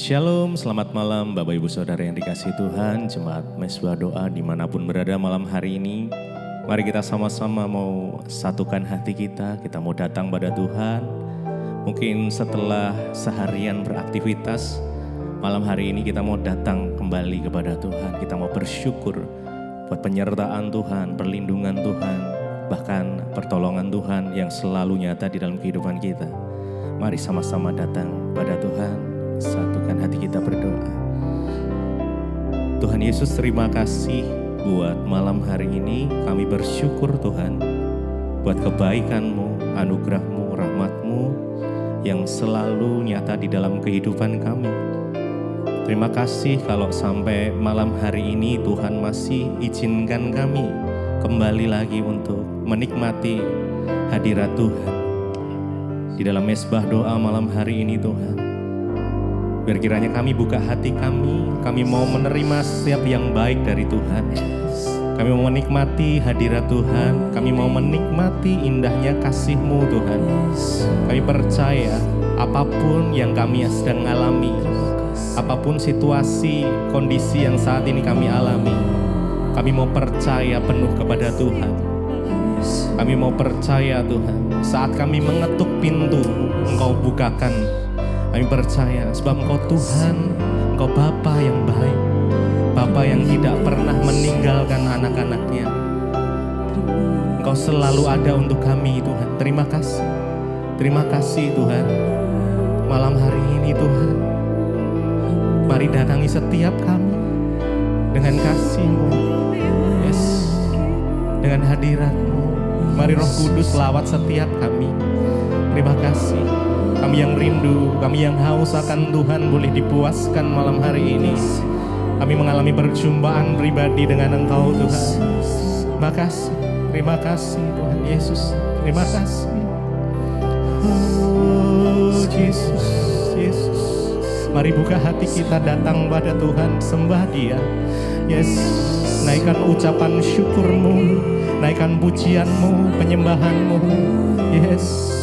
Shalom, selamat malam Bapak Ibu Saudara yang dikasihi Tuhan, Jemaat Mesbah Doa dimanapun berada malam hari ini. Mari kita sama-sama mau satukan hati kita mau datang pada Tuhan. Mungkin setelah seharian beraktivitas, malam hari ini kita mau datang kembali kepada Tuhan. Kita mau bersyukur buat penyertaan Tuhan, perlindungan Tuhan, bahkan pertolongan Tuhan yang selalu nyata di dalam kehidupan kita. Mari sama-sama datang pada Tuhan. Satukan hati kita berdoa. Tuhan Yesus, terima kasih buat malam hari ini. Kami bersyukur Tuhan buat kebaikan-Mu, anugerah-Mu, rahmat-Mu yang selalu nyata di dalam kehidupan kami. Terima kasih kalau sampai malam hari ini Tuhan masih izinkan kami kembali lagi untuk menikmati hadirat Tuhan di dalam mesbah doa malam hari ini Tuhan. Biar kiranya kami buka hati kami mau menerima setiap yang baik dari Tuhan. Kami mau menikmati hadirat Tuhan, kami mau menikmati indahnya kasih-Mu Tuhan. Kami percaya apapun yang kami sedang alami, apapun situasi, kondisi yang saat ini kami alami, kami mau percaya penuh kepada Tuhan. Kami mau percaya Tuhan, saat kami mengetuk pintu, Engkau bukakan. Kami percaya sebab Engkau Tuhan, Engkau Bapa yang baik, Bapa yang tidak pernah meninggalkan anak-anaknya. Engkau selalu ada untuk kami Tuhan. Terima kasih Tuhan. Malam hari ini Tuhan, mari datangi setiap kami dengan kasih-Mu, yes, dengan hadirat-Mu. Mari Roh Kudus lawat setiap kami. Terima kasih. Kami yang rindu, kami yang haus akan Tuhan boleh dipuaskan malam hari ini. Kami mengalami perjumpaan pribadi dengan Engkau Tuhan. Terima kasih Tuhan Yesus. Terima kasih. Oh Yesus. Mari buka hati kita datang pada Tuhan, sembah Dia. Yes, naikkan ucapan syukur-Mu, naikkan pujian-Mu, penyembahan-Mu. Yes.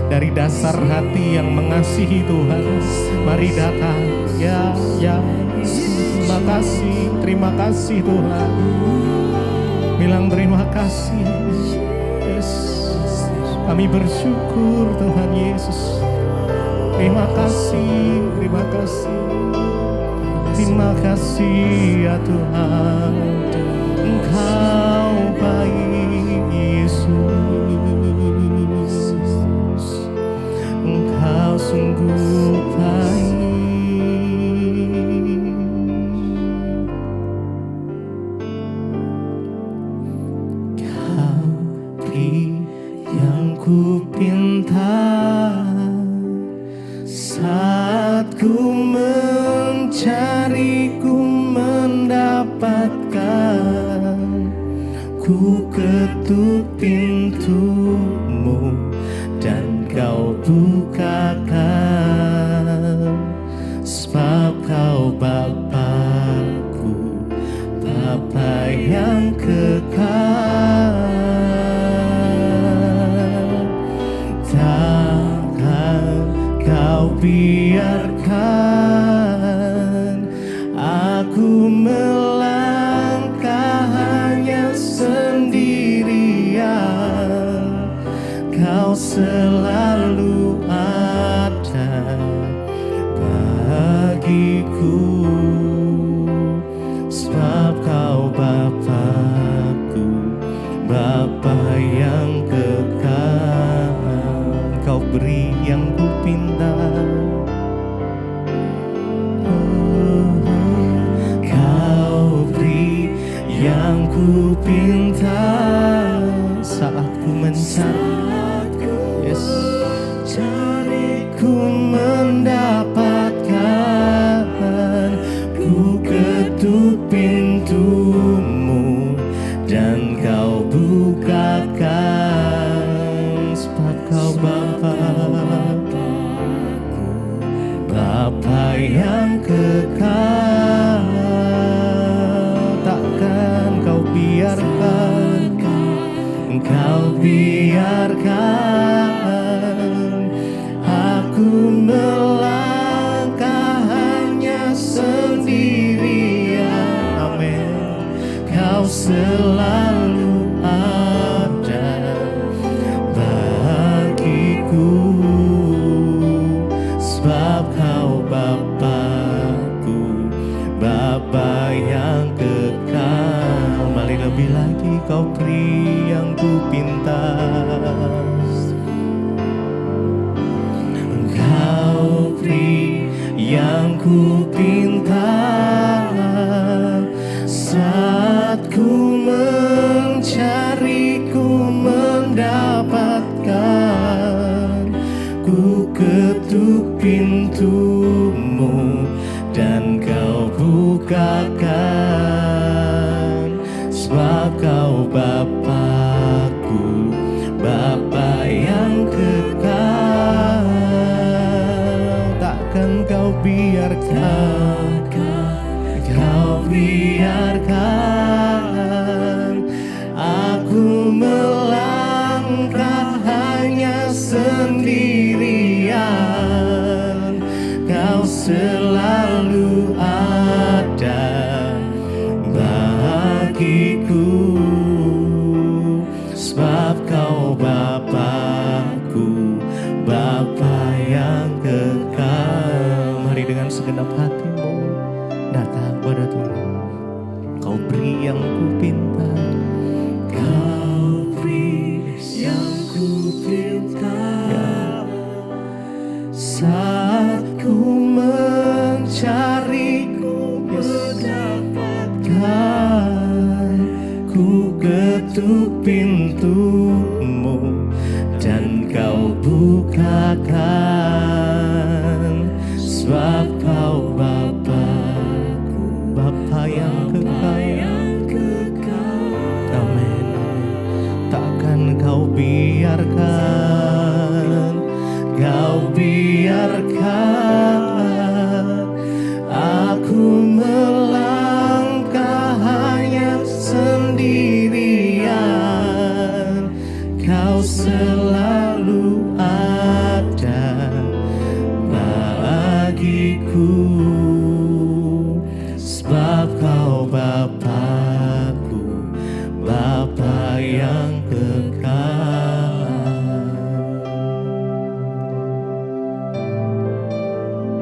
Dari dasar hati yang mengasihi Tuhan, mari datang. Ya, terima kasih Tuhan. Bilang terima kasih. Yes. Kami bersyukur Tuhan Yesus. Terima kasih. Terima kasih ya Tuhan. Engkau baik Yesus. Engkau sungguh baik. Kau beri yang ku pinta saat ku mencari, ku mendapatkan. Ku ketuk pintu-Mu dan Kau bukakan, sebab Kau Bapa-Ku, Bapa yang kekal. Takkan Kau biarkan aku melangkah hanya sendirian. Kau selalu ada bagiku, sebab Kau Bapa-Ku, Bapa yang kekal. Kau beri yang ku pinta, Kau beri yang ku pinta saat ku mencari. Ku mendapatkan, ku ketuk pintu-Mu dan Kau bukakan, sebab Kau Bapa yang kekal. Takkan Kau biarkan, Engkau biarkan aku melangkah hanya selalu ada bagiku, sebab Kau Bapakku, Bapa yang kekal. Mari lebih lagi Kau beri yang ku pinta. Kau beri yang ku pinta, saat ku mencari, ku mendapatkan. Ku ketuk pintu-Mu dan Kau bukakan, sebab Kau Bapakku, Bapa yang kekal. Takkan Kau biarkan, Kau biarkan aku melangkah hanya sendirian. Kau selalu ada bagiku, sebab Kau Bapakku, Bapa yang kekal. Mari dengan segenap hatimu datang pada Tuhan. Kau beri yang ku pinta, Kau beri yang ku pinta, saat ku mencari, ku mendapatkan. Ku ketuk pintu-Mu dan Kau bukakan, sebab Kau Bapakku, Bapa yang kekal. Amin. Takkan Kau biarkan, Kau biarkan aku melangkah hanya sendirian. Kau selalu ada bagiku, sebab Kau Bapakku, Bapa yang kekal.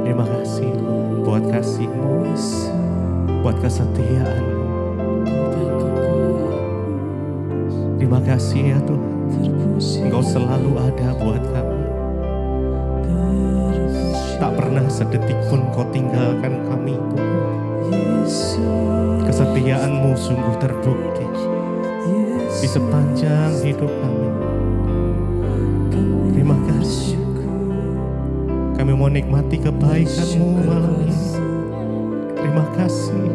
Terima kasih buat kasih-Mu, buat kesetiaan-Mu. Terima kasih ya Tuhan, Engkau selalu ada buat kami. Tak pernah sedetik pun Kau tinggalkan kami Tuhan. Kesetiaan-Mu sungguh terbukti di sepanjang hidup kami. Terima kasih. Kami mau nikmati kebaikan-Mu malam ini. Terima kasih.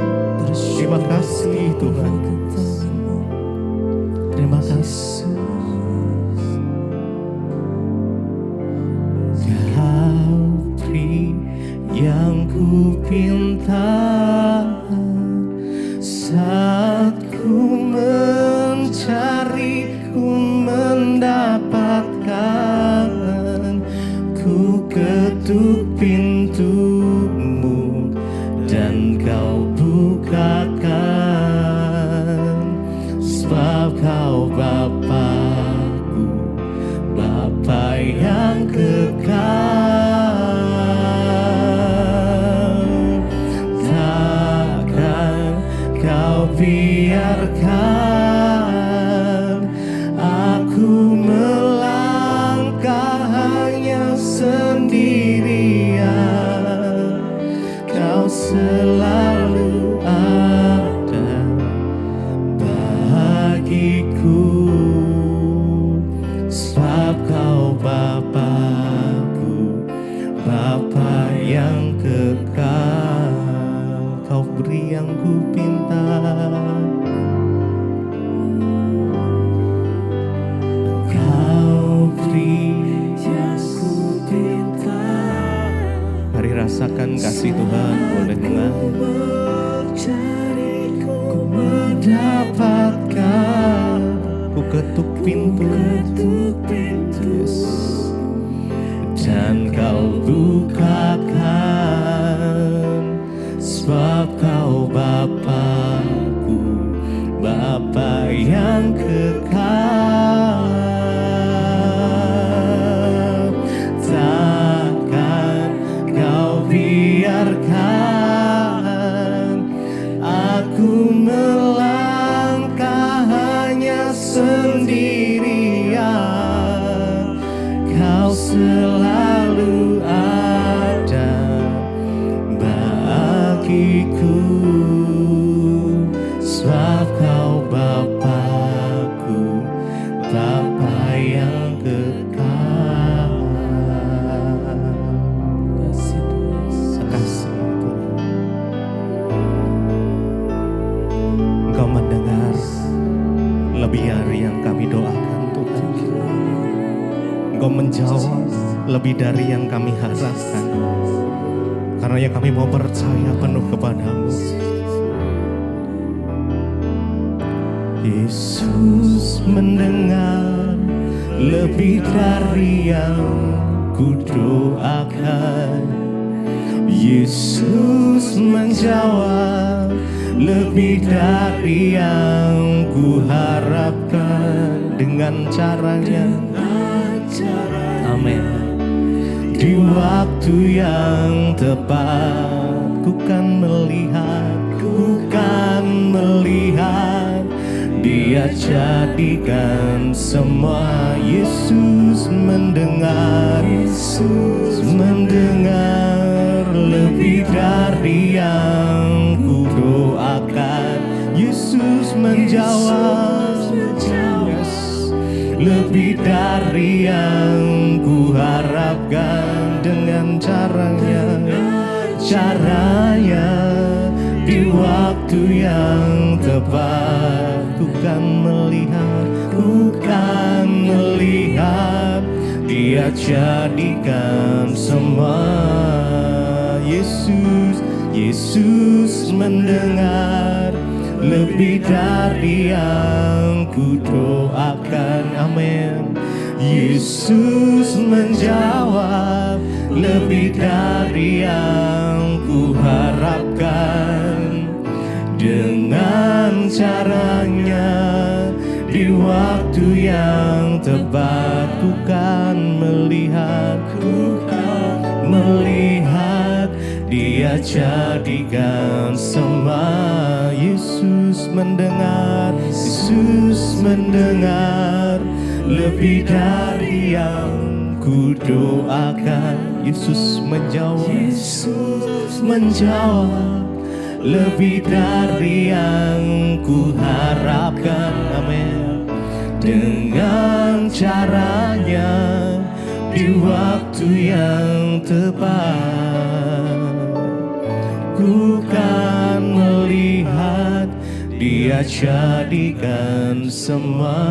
Terima kasih Tuhan. Terima kasih. Kau beri yang ku pinta, saat ku mencari, ku mendapatkan. Ku ketuk pintu-Mu dan Kau bukakan, sebab Kau Bapakku, Bapa yang kekal. Takkan Kau biarkan aku melangkah hanya sendirian. Kau selalu ada bagiku, sebab Kau Bapakku, Bapa yang kekal. Kau beri yang ku pinta, Kau beri yang ku pinta. Mari rasakan kasih Tuhan boleh mengalir. Ku mendapatkan, ku ketuk pintu, yes. Dan Kau bukakan, sebab Kau Bapakku, Bapa selalu ada bagiku, sebab Kau Bapa-Ku, Bapa yang kekal. Kasih Tuhan, Engkau mendengar lebih dari yang kami doakan Tuhan. Engkau menjawab lebih dari yang kami harapkan, karena yang kami mau percaya penuh kepadamu. Yesus mendengar lebih dari yang ku doakan. Yesus menjawab lebih dari yang ku harapkan dengan caranya. Amin. Di waktu yang tepat ku kan melihat Dia jadikan semua. Yesus mendengar lebih dari yang ku doakan. Yesus menjawab lebih dari yang ku harapkan dengan caranya di waktu yang tepat. Ku kan melihat Dia jadikan semua. Yesus mendengar lebih dari yang ku doakan. Amin. Yesus menjawab lebih dari yang ku harapkan dengan caranya di waktu yang tepat. Ku kan melihat Dia jadikan semua. Yesus mendengar lebih dari yang ku doakan. Yesus menjawab lebih dari yang ku harapkan. Amin. Dengan caranya di waktu yang tepat. Ku kan melihat Dia jadikan semua.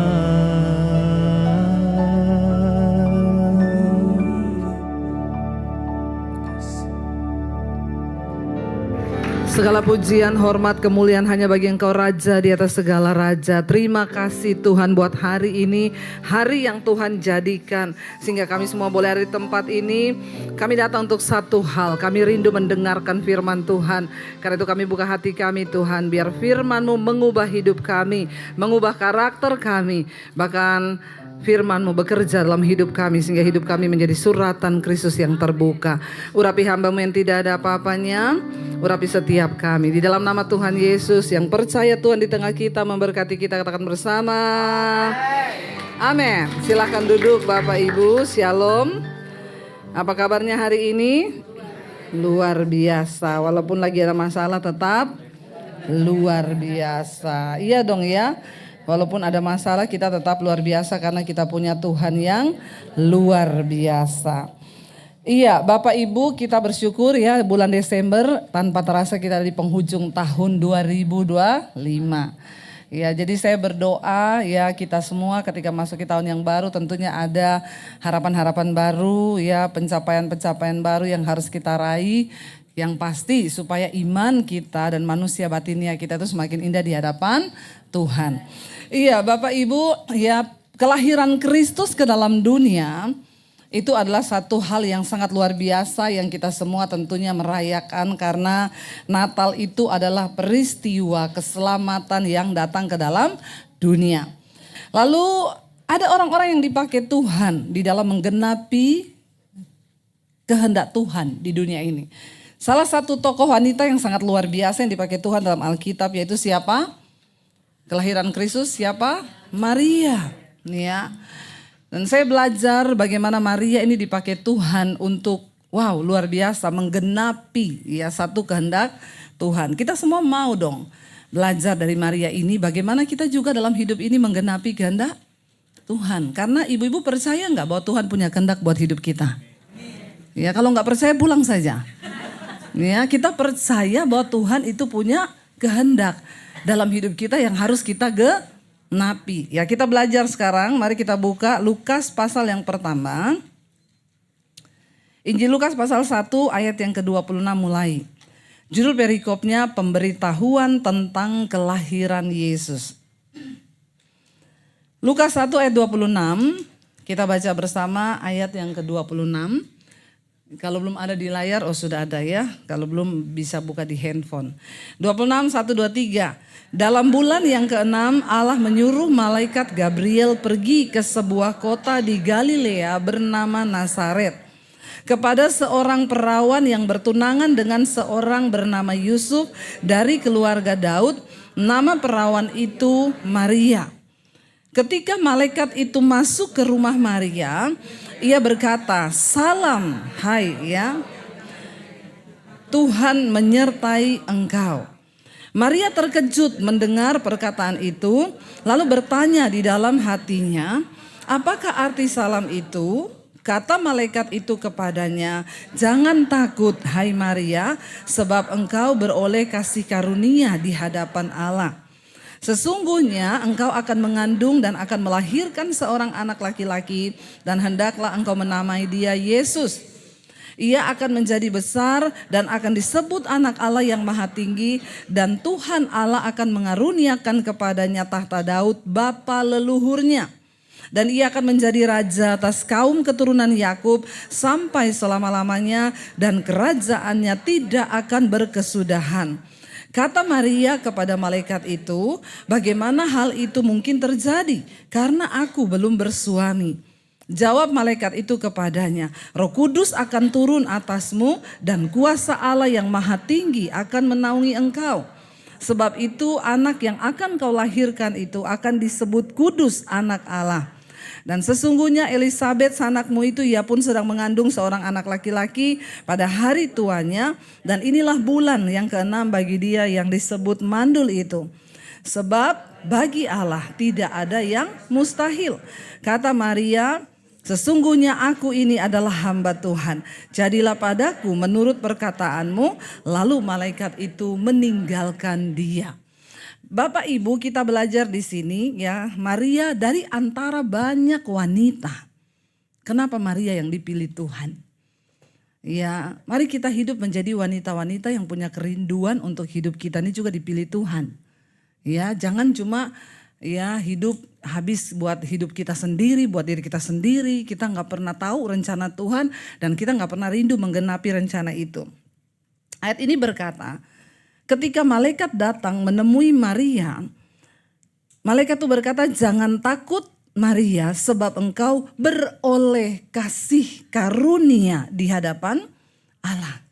Segala pujian, hormat, kemuliaan hanya bagi Engkau Raja di atas segala raja. Terima kasih Tuhan buat hari ini, hari yang Tuhan jadikan sehingga kami semua boleh ada di tempat ini. Kami datang untuk satu hal, kami rindu mendengarkan firman Tuhan. Karena itu kami buka hati kami Tuhan, biar firman-Mu mengubah hidup kami, mengubah karakter kami, bahkan firman-Mu bekerja dalam hidup kami sehingga hidup kami menjadi suratan Kristus yang terbuka. Urapi hamba-Mu yang tidak ada apa-apanya, urapi setiap kami. Di dalam nama Tuhan Yesus yang percaya Tuhan di tengah kita, memberkati kita, katakan bersama. Amin. Silakan duduk Bapak Ibu, Shalom. Apa kabarnya hari ini? Luar biasa. Walaupun lagi ada masalah tetap luar biasa. Iya dong ya. Walaupun ada masalah kita tetap luar biasa karena kita punya Tuhan yang luar biasa. Iya Bapak Ibu, kita bersyukur ya bulan Desember tanpa terasa kita di penghujung tahun 2025. Ya, jadi saya berdoa ya kita semua ketika masuk ke tahun yang baru tentunya ada harapan-harapan baru ya, pencapaian-pencapaian baru yang harus kita raih. Yang pasti supaya iman kita dan manusia batinnya kita itu semakin indah di hadapan Tuhan. Iya Bapak Ibu, ya kelahiran Kristus ke dalam dunia itu adalah satu hal yang sangat luar biasa yang kita semua tentunya merayakan karena Natal itu adalah peristiwa keselamatan yang datang ke dalam dunia. Lalu ada orang-orang yang dipakai Tuhan di dalam menggenapi kehendak Tuhan di dunia ini. Salah satu tokoh wanita yang sangat luar biasa yang dipakai Tuhan dalam Alkitab yaitu siapa? Kelahiran Kristus siapa? Maria. Ya. Dan saya belajar bagaimana Maria ini dipakai Tuhan untuk luar biasa menggenapi ya satu kehendak Tuhan. Kita semua mau dong belajar dari Maria ini bagaimana kita juga dalam hidup ini menggenapi kehendak Tuhan. Karena ibu-ibu percaya nggak bahwa Tuhan punya kehendak buat hidup kita? Ya kalau nggak percaya pulang saja. Ya kita percaya bahwa Tuhan itu punya kehendak dalam hidup kita yang harus kita genapi. Ya kita belajar sekarang, mari kita buka Lukas pasal yang pertama. Injil Lukas pasal 1 ayat yang ke-26 mulai. Judul perikopnya pemberitahuan tentang kelahiran Yesus. Lukas 1 ayat 26, kita baca bersama ayat yang ke-26. Kalau belum ada di layar, sudah ada ya. Kalau belum bisa buka di handphone. 26, 1, 2, 3. Dalam bulan yang ke-6 Allah menyuruh malaikat Gabriel pergi ke sebuah kota di Galilea bernama Nazaret. Kepada seorang perawan yang bertunangan dengan seorang bernama Yusuf dari keluarga Daud. Nama perawan itu Maria. Ketika malaikat itu masuk ke rumah Maria, ia berkata, "Salam, hai ya, Tuhan menyertai engkau." Maria terkejut mendengar perkataan itu, lalu bertanya di dalam hatinya, "Apakah arti salam itu?" Kata malaikat itu kepadanya, "Jangan takut, hai Maria, sebab engkau beroleh kasih karunia di hadapan Allah. Sesungguhnya engkau akan mengandung dan akan melahirkan seorang anak laki-laki dan hendaklah engkau menamai dia Yesus. Ia akan menjadi besar dan akan disebut anak Allah yang maha tinggi dan Tuhan Allah akan mengaruniakan kepadanya tahta Daud bapa leluhurnya. Dan ia akan menjadi raja atas kaum keturunan Yakub sampai selama-lamanya dan kerajaannya tidak akan berkesudahan." Kata Maria kepada malaikat itu, "Bagaimana hal itu mungkin terjadi? Karena aku belum bersuami." Jawab malaikat itu kepadanya, "Roh Kudus akan turun atasmu dan kuasa Allah yang maha tinggi akan menaungi engkau. Sebab itu anak yang akan kau lahirkan itu akan disebut kudus anak Allah. Dan sesungguhnya Elisabet sanakmu itu ia pun sedang mengandung seorang anak laki-laki pada hari tuanya. Dan inilah bulan yang ke-6 bagi dia yang disebut mandul itu. Sebab bagi Allah tidak ada yang mustahil." Kata Maria, "Sesungguhnya aku ini adalah hamba Tuhan. Jadilah padaku menurut perkataanmu." Lalu malaikat itu meninggalkan dia. Bapak Ibu, kita belajar di sini ya, Maria dari antara banyak wanita. Kenapa Maria yang dipilih Tuhan? Ya, mari kita hidup menjadi wanita-wanita yang punya kerinduan untuk hidup kita ini juga dipilih Tuhan. Ya, jangan cuma ya hidup habis buat hidup kita sendiri, buat diri kita sendiri. Kita nggak pernah tahu rencana Tuhan dan kita nggak pernah rindu menggenapi rencana itu. Ayat ini berkata, ketika malaikat datang menemui Maria, malaikat itu berkata, "Jangan takut Maria, sebab engkau beroleh kasih karunia di hadapan Allah."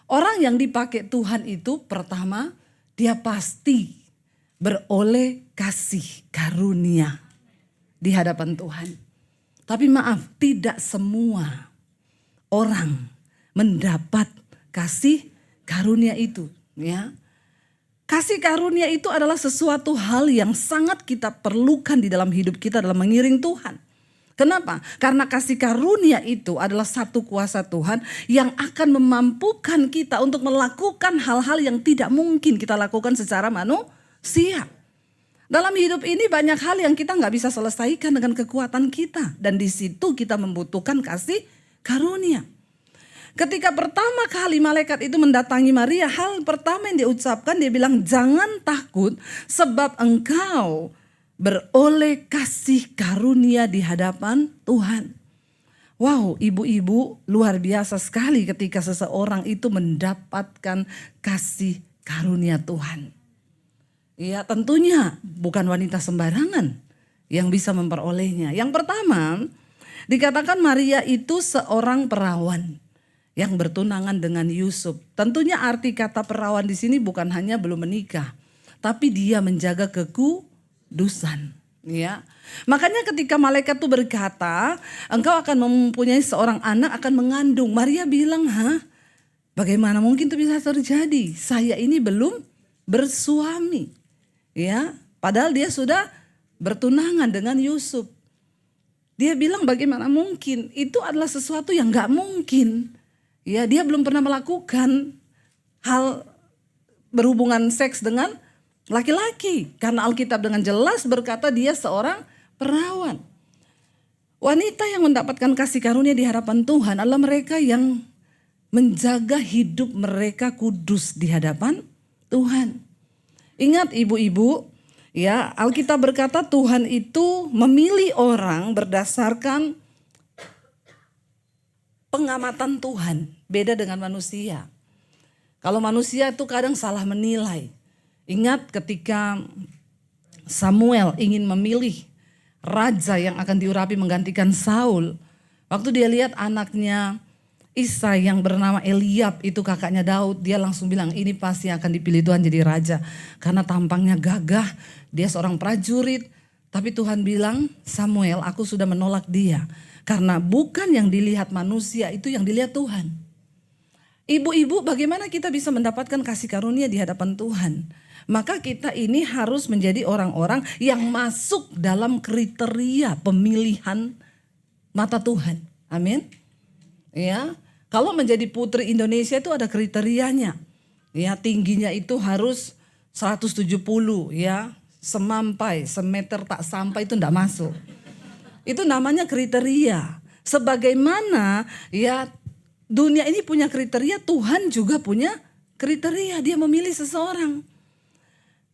Orang yang dipakai Tuhan itu pertama, dia pasti beroleh kasih karunia di hadapan Tuhan. Tapi maaf, tidak semua orang mendapat kasih karunia itu. Ya, kasih karunia itu adalah sesuatu hal yang sangat kita perlukan di dalam hidup kita dalam mengiring Tuhan. Kenapa? Karena kasih karunia itu adalah satu kuasa Tuhan yang akan memampukan kita untuk melakukan hal-hal yang tidak mungkin kita lakukan secara manusia. Dalam hidup ini banyak hal yang kita nggak bisa selesaikan dengan kekuatan kita, dan di situ kita membutuhkan kasih karunia. Ketika pertama kali malaikat itu mendatangi Maria, hal pertama yang diucapkan, dia bilang, "Jangan takut sebab engkau beroleh kasih karunia di hadapan Tuhan." Wow, ibu-ibu, luar biasa sekali ketika seseorang itu mendapatkan kasih karunia Tuhan. Ya, tentunya bukan wanita sembarangan yang bisa memperolehnya. Yang pertama, dikatakan Maria itu seorang perawan yang bertunangan dengan Yusuf. Tentunya arti kata perawan di sini bukan hanya belum menikah, tapi dia menjaga kekudusan. Ya, makanya ketika malaikat itu berkata, engkau akan mempunyai seorang anak akan mengandung. Maria bilang, bagaimana mungkin itu bisa terjadi? Saya ini belum bersuami. Ya, padahal dia sudah bertunangan dengan Yusuf. Dia bilang bagaimana mungkin? Itu adalah sesuatu yang gak mungkin. Ya, dia belum pernah melakukan hal berhubungan seks dengan laki-laki. Karena Alkitab dengan jelas berkata dia seorang perawan. Wanita yang mendapatkan kasih karunia di hadapan Tuhan adalah mereka yang menjaga hidup mereka kudus di hadapan Tuhan. Ingat ibu-ibu, ya, Alkitab berkata Tuhan itu memilih orang berdasarkan pengamatan Tuhan. Beda dengan manusia. Kalau manusia itu kadang salah menilai. Ingat ketika Samuel ingin memilih raja yang akan diurapi menggantikan Saul. Waktu dia lihat anaknya Isai yang bernama Eliab itu kakaknya Daud. Dia langsung bilang ini pasti akan dipilih Tuhan jadi raja. Karena tampangnya gagah, dia seorang prajurit. Tapi Tuhan bilang, Samuel aku sudah menolak dia. Karena bukan yang dilihat manusia, itu yang dilihat Tuhan. Ibu-ibu, bagaimana kita bisa mendapatkan kasih karunia di hadapan Tuhan? Maka kita ini harus menjadi orang-orang yang masuk dalam kriteria pemilihan mata Tuhan. Amin. Ya, kalau menjadi putri Indonesia itu ada kriterianya. Ya, tingginya itu harus 170 ya, semampai, semeter tak sampai itu enggak masuk. Itu namanya kriteria. Sebagaimana ya dunia ini punya kriteria, Tuhan juga punya kriteria. Dia memilih seseorang.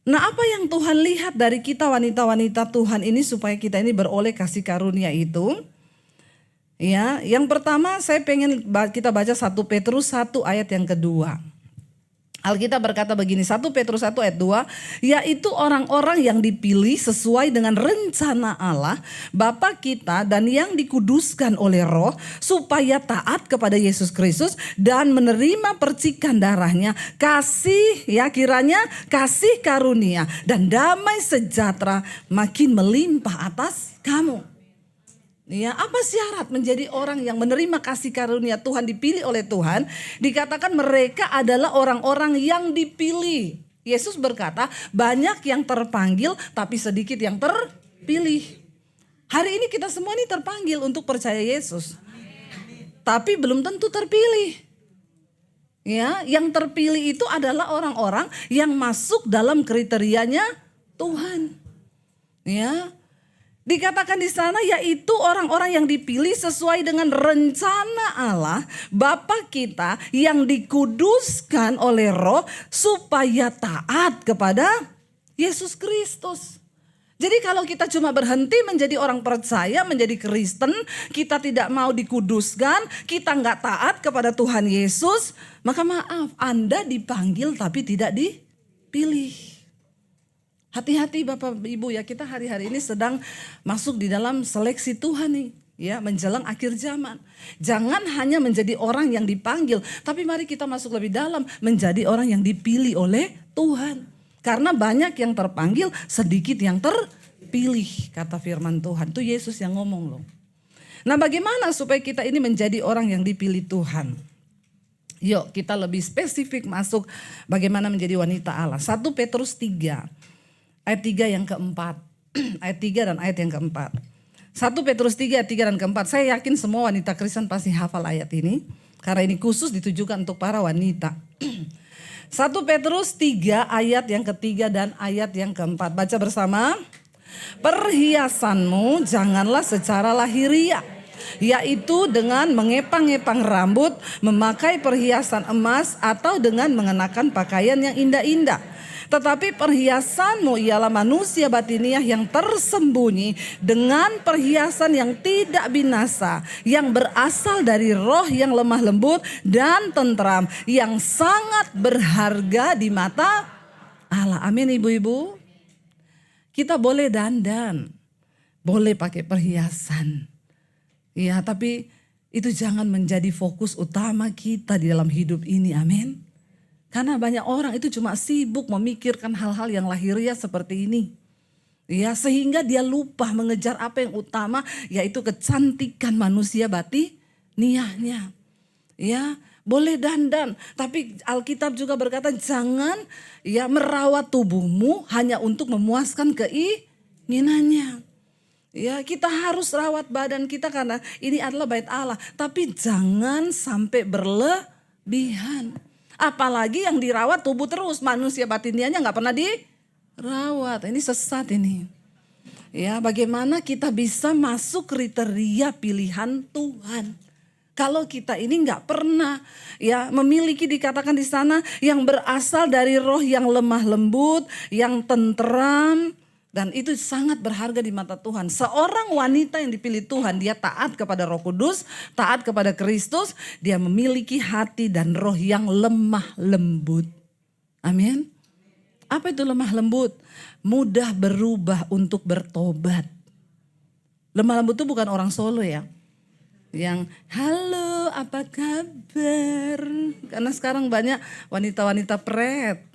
Nah, apa yang Tuhan lihat dari kita wanita-wanita Tuhan ini supaya kita ini beroleh kasih karunia itu? Ya, yang pertama saya pengen kita baca 1 Petrus 1 ayat yang kedua. Alkitab berkata begini, 1 Petrus 1 ayat 2, yaitu orang-orang yang dipilih sesuai dengan rencana Allah, Bapa kita dan yang dikuduskan oleh Roh, supaya taat kepada Yesus Kristus dan menerima percikan darahnya, kasih ya kiranya kasih karunia dan damai sejahtera makin melimpah atas kamu. Ya, apa syarat menjadi orang yang menerima kasih karunia Tuhan, dipilih oleh Tuhan? Dikatakan mereka adalah orang-orang yang dipilih. Yesus berkata, banyak yang terpanggil tapi sedikit yang terpilih. Hari ini kita semua ini terpanggil untuk percaya Yesus. Tapi belum tentu terpilih. Ya, yang terpilih itu adalah orang-orang yang masuk dalam kriterianya Tuhan. Ya. Dikatakan di sana yaitu orang-orang yang dipilih sesuai dengan rencana Allah, Bapa kita yang dikuduskan oleh Roh supaya taat kepada Yesus Kristus. Jadi kalau kita cuma berhenti menjadi orang percaya, menjadi Kristen, kita tidak mau dikuduskan, kita nggak taat kepada Tuhan Yesus, maka maaf, Anda dipanggil tapi tidak dipilih. Hati-hati Bapak Ibu ya, kita hari-hari ini sedang masuk di dalam seleksi Tuhan nih. Ya, menjelang akhir zaman. Jangan hanya menjadi orang yang dipanggil, tapi mari kita masuk lebih dalam menjadi orang yang dipilih oleh Tuhan. Karena banyak yang terpanggil, sedikit yang terpilih, kata firman Tuhan. Itu Yesus yang ngomong loh. Nah, bagaimana supaya kita ini menjadi orang yang dipilih Tuhan? Yuk kita lebih spesifik masuk bagaimana menjadi wanita Allah. 1 Petrus 3 ayat 3 yang keempat. Ayat 3 dan ayat yang keempat. 1 Petrus 3 ayat 3 dan keempat. Saya yakin semua wanita Kristen pasti hafal ayat ini. Karena ini khusus ditujukan untuk para wanita. 1 Petrus 3 ayat yang ketiga dan ayat yang keempat. Baca bersama. Perhiasanmu janganlah secara lahiriah, yaitu dengan mengepang-epang rambut, memakai perhiasan emas atau dengan mengenakan pakaian yang indah-indah. Tetapi perhiasanmu ialah manusia batiniah yang tersembunyi dengan perhiasan yang tidak binasa, yang berasal dari roh yang lemah lembut dan tentram, yang sangat berharga di mata Allah. Amin ibu-ibu. Kita boleh dandan, boleh pakai perhiasan. Ya, tapi itu jangan menjadi fokus utama kita di dalam hidup ini. Amin. Karena banyak orang itu cuma sibuk memikirkan hal-hal yang lahiriah seperti ini. Ya, sehingga dia lupa mengejar apa yang utama, yaitu kecantikan manusia batiniahnya. Ya, boleh dandan, tapi Alkitab juga berkata jangan ya merawat tubuhmu hanya untuk memuaskan keinginannya. Ya, kita harus rawat badan kita karena ini adalah bait Allah, tapi jangan sampai berlebihan. Apalagi yang dirawat tubuh terus, manusia batiniahnya nggak pernah dirawat. Ini sesat ini. Ya, bagaimana kita bisa masuk kriteria pilihan Tuhan? Kalau kita ini nggak pernah ya memiliki, dikatakan di sana, yang berasal dari roh yang lemah lembut, yang tentram, dan itu sangat berharga di mata Tuhan. Seorang wanita yang dipilih Tuhan, dia taat kepada Roh Kudus, taat kepada Kristus, dia memiliki hati dan roh yang lemah lembut. Amin. Apa itu lemah lembut? Mudah berubah untuk bertobat. Lemah lembut itu bukan orang Solo ya. Yang halo apa kabar? Karena sekarang banyak wanita-wanita pret.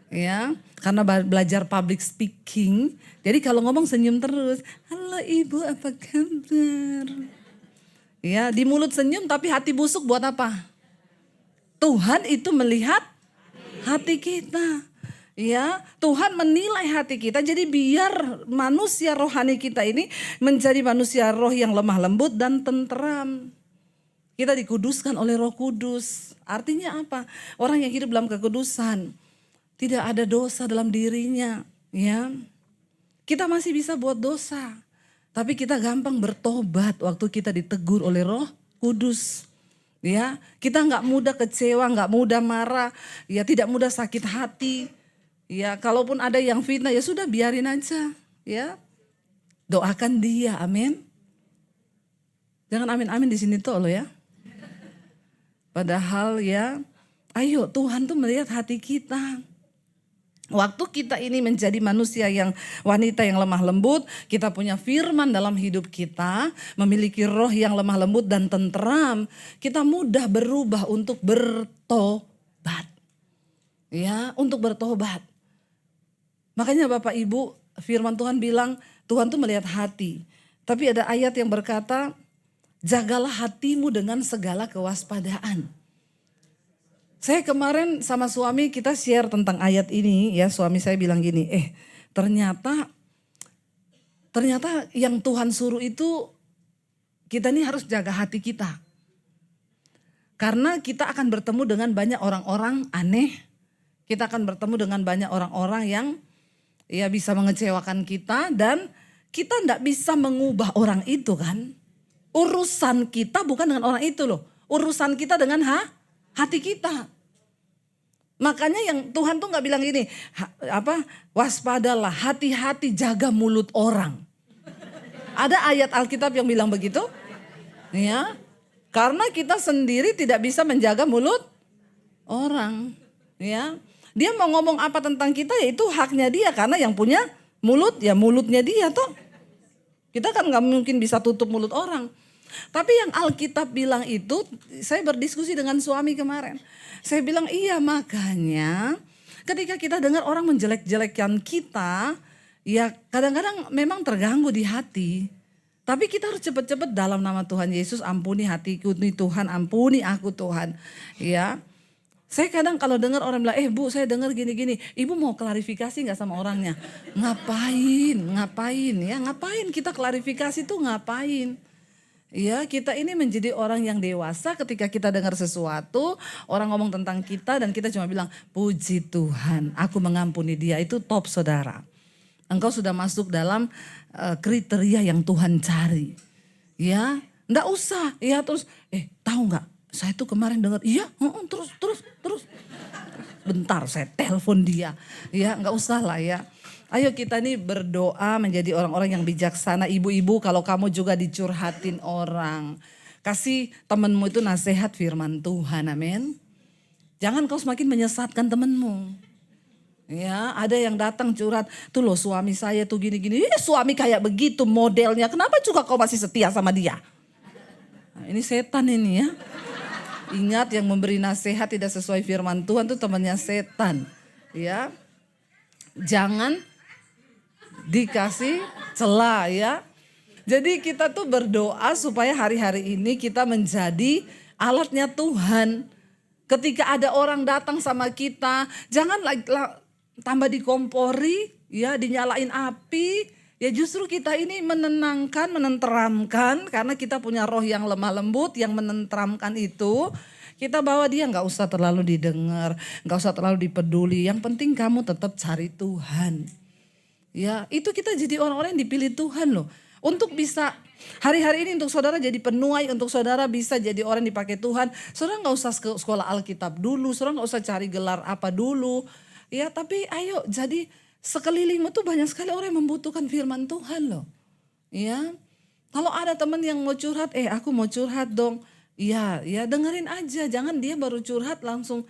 Ya, karena belajar public speaking. Jadi kalau ngomong senyum terus. Halo ibu apa kabar? Ya, di mulut senyum tapi hati busuk buat apa? Tuhan itu melihat hati kita. Ya, Tuhan menilai hati kita, jadi biar manusia rohani kita ini menjadi manusia roh yang lemah lembut dan tentram. Kita dikuduskan oleh Roh Kudus. Artinya apa? Orang yang hidup dalam kekudusan, tidak ada dosa dalam dirinya. Ya, kita masih bisa buat dosa, tapi kita gampang bertobat waktu kita ditegur oleh Roh Kudus. Ya, kita nggak mudah kecewa, nggak mudah marah, ya tidak mudah sakit hati. Ya, kalaupun ada yang fitnah ya sudah biarin aja, ya. Doakan dia, amin. Jangan amin-amin di sini tuh loh ya. Padahal ya, ayo Tuhan tuh melihat hati kita. Waktu kita ini menjadi manusia yang wanita yang lemah lembut, kita punya firman dalam hidup kita, memiliki roh yang lemah lembut dan tentram, kita mudah berubah untuk bertobat. Ya, untuk bertobat. Makanya Bapak Ibu, firman Tuhan bilang Tuhan tuh melihat hati. Tapi ada ayat yang berkata, jagalah hatimu dengan segala kewaspadaan. Saya kemarin sama suami kita share tentang ayat ini ya, suami saya bilang gini, ternyata yang Tuhan suruh itu kita nih harus jaga hati kita. Karena kita akan bertemu dengan banyak orang-orang aneh, kita akan bertemu dengan banyak orang-orang yang ya bisa mengecewakan kita dan kita enggak bisa mengubah orang itu kan. Urusan kita bukan dengan orang itu loh. Urusan kita dengan hati kita. Makanya yang Tuhan tuh enggak bilang gini, waspadalah, hati-hati jaga mulut orang. Ada ayat Alkitab yang bilang begitu? Ya. Karena kita sendiri tidak bisa menjaga mulut orang, ya. Dia mau ngomong apa tentang kita ya itu haknya dia, karena yang punya mulut ya mulutnya dia toh. Kita kan gak mungkin bisa tutup mulut orang. Tapi yang Alkitab bilang itu, saya berdiskusi dengan suami kemarin. Saya bilang iya, makanya ketika kita dengar orang menjelek-jelekkan kita, ya kadang-kadang memang terganggu di hati. Tapi kita harus cepat-cepat dalam nama Tuhan Yesus, ampuni hatiku nih Tuhan, ampuni aku Tuhan. Ya. Saya kadang kalau dengar orang bilang, Bu saya dengar gini-gini, ibu mau klarifikasi gak sama orangnya? Ngapain ya, ngapain kita klarifikasi tuh ngapain? Ya, kita ini menjadi orang yang dewasa ketika kita dengar sesuatu, orang ngomong tentang kita dan kita cuma bilang, puji Tuhan, aku mengampuni dia, itu top saudara. Engkau sudah masuk dalam kriteria yang Tuhan cari. Ya, enggak usah, ya terus, tahu nggak? Saya tuh kemarin dengar, iya, terus. Bentar, saya telepon dia. Ya, nggak usah lah ya. Ayo kita nih berdoa menjadi orang-orang yang bijaksana. Ibu-ibu kalau kamu juga dicurhatin orang, kasih temenmu itu nasihat firman Tuhan, amin. Jangan kau semakin menyesatkan temenmu. Ya, ada yang datang curhat, tuh loh suami saya tuh gini-gini. Suami kayak begitu modelnya, kenapa juga kau masih setia sama dia? Nah, ini setan ini ya. Ingat, yang memberi nasihat tidak sesuai firman Tuhan tuh temannya setan. Ya. Jangan dikasih celah ya. Jadi kita tuh berdoa supaya hari-hari ini kita menjadi alatnya Tuhan. Ketika ada orang datang sama kita, jangan tambah dikompori, ya dinyalain api. Ya justru kita ini menenangkan, menenteramkan karena kita punya roh yang lemah lembut yang menenteramkan itu. Kita bawa dia, nggak usah terlalu didengar, nggak usah terlalu dipeduli. Yang penting kamu tetap cari Tuhan. Ya itu kita jadi orang-orang yang dipilih Tuhan loh. Untuk bisa hari-hari ini untuk saudara jadi penuai, untuk saudara bisa jadi orang yang dipakai Tuhan. Saudara nggak usah sekolah Alkitab dulu, saudara nggak usah cari gelar apa dulu. Ya tapi ayo jadi sekelilingmu tuh banyak sekali orang yang membutuhkan firman Tuhan loh. Ya kalau ada teman yang mau curhat, aku mau curhat dong. Ya dengerin aja, jangan dia baru curhat langsung,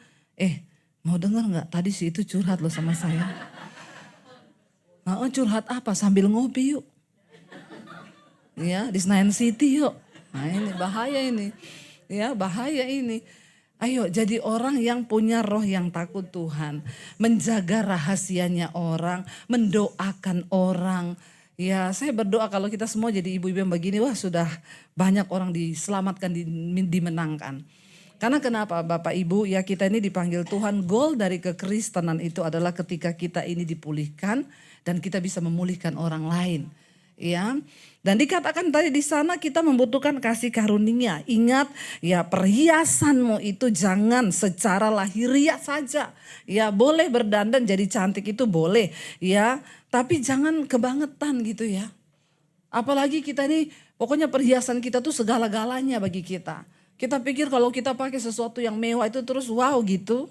mau denger nggak? Tadi si itu curhat loh sama saya. Nah, curhat apa? Sambil ngopi yuk. Ya di Senayan City yuk. Nah ini bahaya ini. Ya bahaya ini. Ayo jadi orang yang punya roh yang takut Tuhan. Menjaga rahasianya orang. Mendoakan orang. Ya saya berdoa kalau kita semua jadi ibu-ibu yang begini. Wah sudah banyak orang diselamatkan, dimenangkan. Karena kenapa Bapak Ibu, ya kita ini dipanggil Tuhan. Goal dari kekristenan itu adalah ketika kita ini dipulihkan. Dan kita bisa memulihkan orang lain. Ya, dan dikatakan tadi di sana kita membutuhkan kasih karunia. Ingat ya perhiasanmu itu jangan secara lahiriah saja. Ya boleh berdandan jadi cantik itu boleh ya. Tapi jangan kebangetan gitu ya. Apalagi kita ini pokoknya perhiasan kita tuh segala-galanya bagi kita. Kita pikir kalau kita pakai sesuatu yang mewah itu terus wow gitu.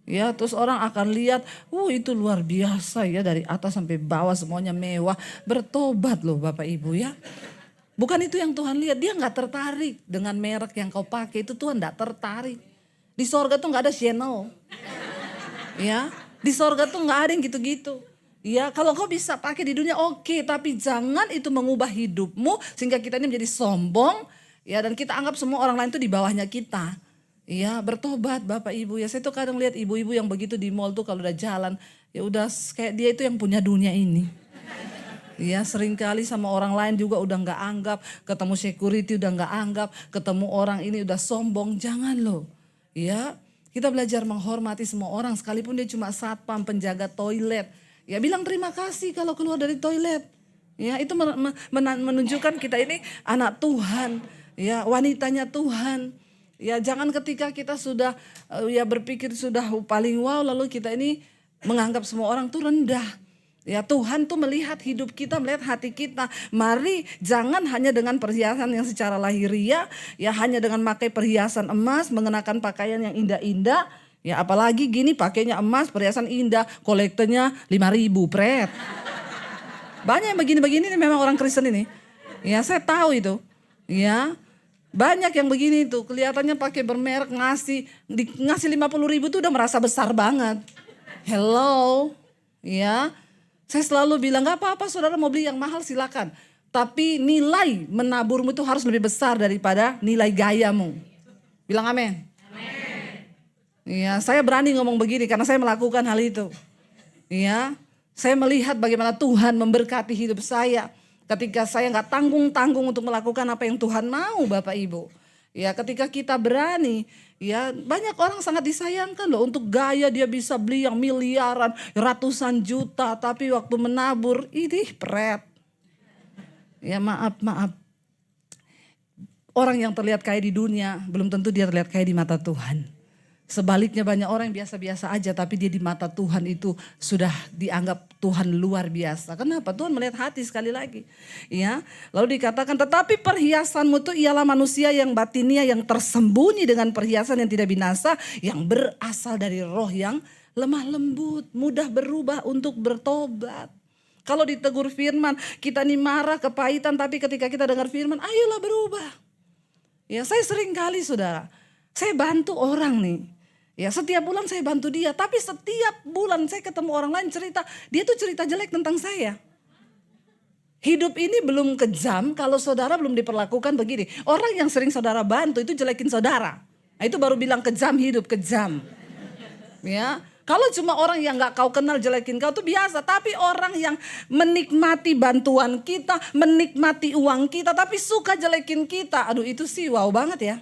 Ya terus orang akan lihat, itu luar biasa ya dari atas sampai bawah semuanya mewah. Bertobat loh Bapak Ibu ya. Bukan itu yang Tuhan lihat, dia gak tertarik dengan merek yang kau pakai itu Tuhan gak tertarik. Di sorga tuh gak ada channel. Ya, di sorga tuh gak ada yang gitu-gitu. Ya kalau kau bisa pakai di dunia oke, tapi jangan itu mengubah hidupmu sehingga kita ini menjadi sombong. Ya dan kita anggap semua orang lain tuh di bawahnya kita. Iya bertobat Bapak Ibu ya, saya tuh kadang lihat ibu-ibu yang begitu di mall tuh kalau udah jalan ya udah kayak dia itu yang punya dunia ini. Iya seringkali sama orang lain juga udah gak anggap, ketemu security udah gak anggap, ketemu orang ini udah sombong, jangan loh. Ya kita belajar menghormati semua orang sekalipun dia cuma satpam penjaga toilet. Ya bilang terima kasih kalau keluar dari toilet. Ya itu menunjukkan kita ini anak Tuhan, ya wanitanya Tuhan. Ya jangan ketika kita sudah ya berpikir sudah paling wow lalu kita ini menganggap semua orang tuh rendah. Ya Tuhan tuh melihat hidup kita, melihat hati kita. Mari jangan hanya dengan perhiasan yang secara lahiriah, ya hanya dengan pakai perhiasan emas, mengenakan pakaian yang indah-indah. Ya apalagi gini pakainya emas, perhiasan indah, kolektornya 5.000 pret. Banyak yang begini-begini memang orang Kristen ini. Ya saya tahu itu. Ya. Banyak yang begini tuh kelihatannya pakai bermerek ngasih 50.000 tuh udah merasa besar banget. Hello, ya. Saya selalu bilang gak apa-apa saudara mau beli yang mahal silakan. Tapi nilai menaburmu itu harus lebih besar daripada nilai gayamu. Bilang amin. Ya, saya berani ngomong begini karena saya melakukan hal itu. Ya, saya melihat bagaimana Tuhan memberkati hidup saya. Ketika saya gak tanggung-tanggung untuk melakukan apa yang Tuhan mau Bapak Ibu. Ya ketika kita berani, ya banyak orang sangat disayangkan loh. Untuk gaya dia bisa beli yang miliaran, ratusan juta. Tapi waktu menabur, ini pret. Ya maaf. Orang yang terlihat kaya di dunia, belum tentu dia terlihat kaya di mata Tuhan. Sebaliknya banyak orang yang biasa-biasa aja tapi dia di mata Tuhan itu sudah dianggap Tuhan luar biasa. Kenapa? Tuhan melihat hati sekali lagi. Ya, lalu dikatakan tetapi perhiasanmu itu ialah manusia yang batinia yang tersembunyi dengan perhiasan yang tidak binasa yang berasal dari roh yang lemah lembut, mudah berubah untuk bertobat. Kalau ditegur firman, kita nih marah, kepahitan tapi ketika kita dengar firman, ayolah berubah. Ya, saya sering kali saudara, saya bantu orang nih. Ya setiap bulan saya bantu dia, tapi setiap bulan saya ketemu orang lain cerita, dia tuh cerita jelek tentang saya. Hidup ini belum kejam kalau saudara belum diperlakukan begini. Orang yang sering saudara bantu itu jelekin saudara. Nah, itu baru bilang kejam hidup, kejam. Ya, Kalau cuma orang yang gak kau kenal jelekin kau tuh biasa. Tapi orang yang menikmati bantuan kita, menikmati uang kita, tapi suka jelekin kita. Aduh itu sih wow banget ya.